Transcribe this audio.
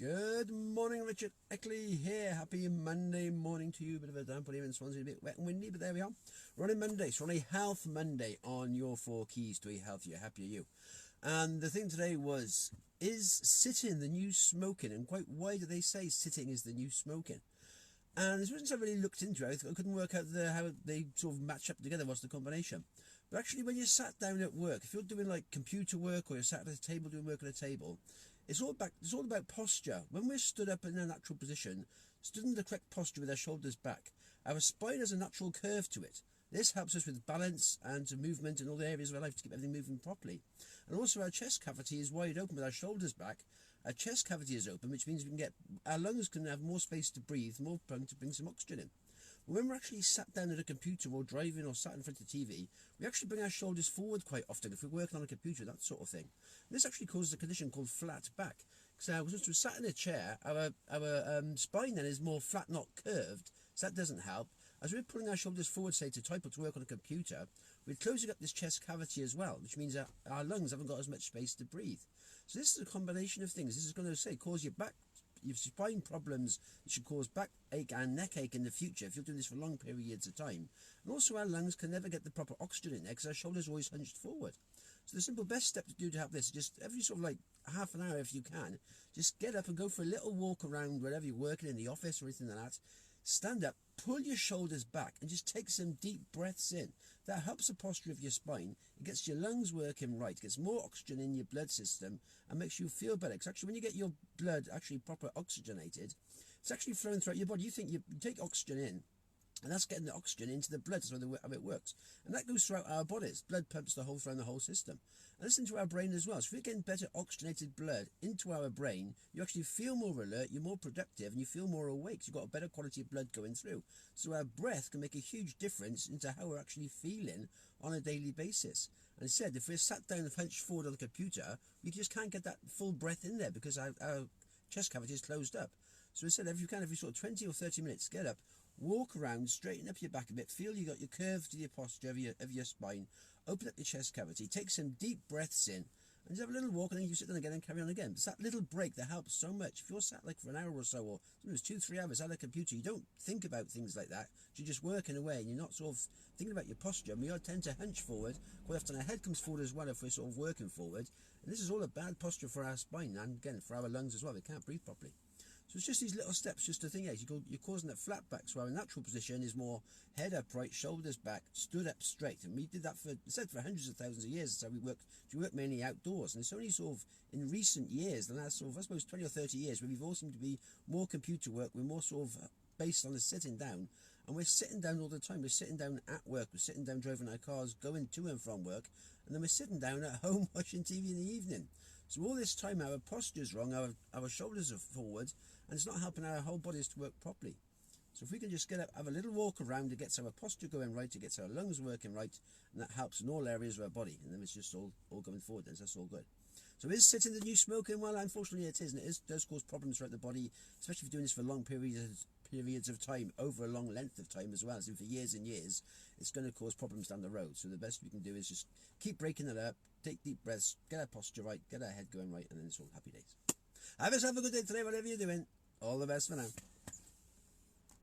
Good morning, Richard Eckley here. Happy Monday morning to you. Bit of a damp here in Swansea, a bit wet and windy, but there we are. We're on a Monday, so on a Health Monday on your 4 keys to a healthier, happier you. And the thing today was, is sitting the new smoking? And quite why do they say sitting is the new smoking? And this wasn't something I really looked into. I couldn't work out how they sort of match up together. What's the combination? But actually, when you're sat down at work, if you're doing like computer work or you're sat at a table doing work at a table, it's all about posture. When we're stood up in a natural position, stood in the correct posture with our shoulders back, our spine has a natural curve to it. This helps us with balance and movement in all the areas of our life to keep everything moving properly. And also our chest cavity is wide open with our shoulders back. Our chest cavity is open, which means our lungs can have more space to breathe, more prone to bring some oxygen in. But when we're actually sat down at a computer or driving or sat in front of TV, we actually bring our shoulders forward quite often if we're working on a computer, that sort of thing. And this actually causes a condition called flat back. So once we're sat in a chair, our spine then is more flat, not curved, so that doesn't help. As we're pulling our shoulders forward, say, to type or to work on a computer, we're closing up this chest cavity as well, which means that our lungs haven't got as much space to breathe. So this is a combination of things. This is going to cause your spine problems. It should cause backache and neck ache in the future if you're doing this for long periods of time. And also our lungs can never get the proper oxygen in there because our shoulders are always hunched forward. So the simple best step to do to help this is just every sort of like half an hour if you can, just get up and go for a little walk around wherever you're working, in the office or anything like that. Stand up, pull your shoulders back and just take some deep breaths in. That helps the posture of your spine. It gets your lungs working right, gets more oxygen in your blood system and makes you feel better. Because actually when you get your blood actually proper oxygenated, it's actually flowing throughout your body. You think you take oxygen in, and that's getting the oxygen into the blood. That's how it works. And that goes throughout our bodies. Blood pumps through the whole system. And listen to our brain as well. So if we're getting better oxygenated blood into our brain, you actually feel more alert, you're more productive, and you feel more awake. You've got a better quality of blood going through. So our breath can make a huge difference into how we're actually feeling on a daily basis. And instead, if we're sat down and hunched forward on the computer, we just can't get that full breath in there because our chest cavity is closed up. So instead, every sort of 20 or 30 minutes, get up, walk around, straighten up your back a bit, feel you got your curve to your posture of your spine, open up your chest cavity, take some deep breaths in, and just have a little walk, and then you sit down again and carry on again. It's that little break that helps so much. If you're sat like for an hour or so, or sometimes 2-3 hours at a computer, you don't think about things like that. You're just working away, and you're not sort of thinking about your posture. And we all tend to hunch forward. Quite often our head comes forward as well if we're sort of working forward. And this is all a bad posture for our spine, and again, for our lungs as well. We can't breathe properly. So it's just these little steps, just to think, you're causing that flat back. So our natural position is more head upright, shoulders back, stood up straight. And we did that for hundreds of thousands of years. That's how we work mainly outdoors. And it's only sort of in recent years, the last sort of, I suppose, 20 or 30 years, where we've all seemed to be more computer work. We're more sort of based on the sitting down. And we're sitting down all the time. We're sitting down at work. We're sitting down driving our cars, going to and from work. And then we're sitting down at home watching TV in the evening. So all this time our posture's wrong, our shoulders are forward, and it's not helping our whole bodies to work properly. So if we can just get up, have a little walk around, it gets our posture going right, it gets our lungs working right, and that helps in all areas of our body. And then it's just all going forward, then, so that's all good. So is sitting the new smoking? Well, unfortunately it is, and it does cause problems throughout the body, especially if you're doing this for long periods of time, over a long length of time as well, as in for years and years. It's going to cause problems down the road. So the best we can do is just keep breaking it up, take deep breaths, get our posture right, get our head going right, and then it's all happy days. Have yourself a good day today, whatever you're doing. All the best for now.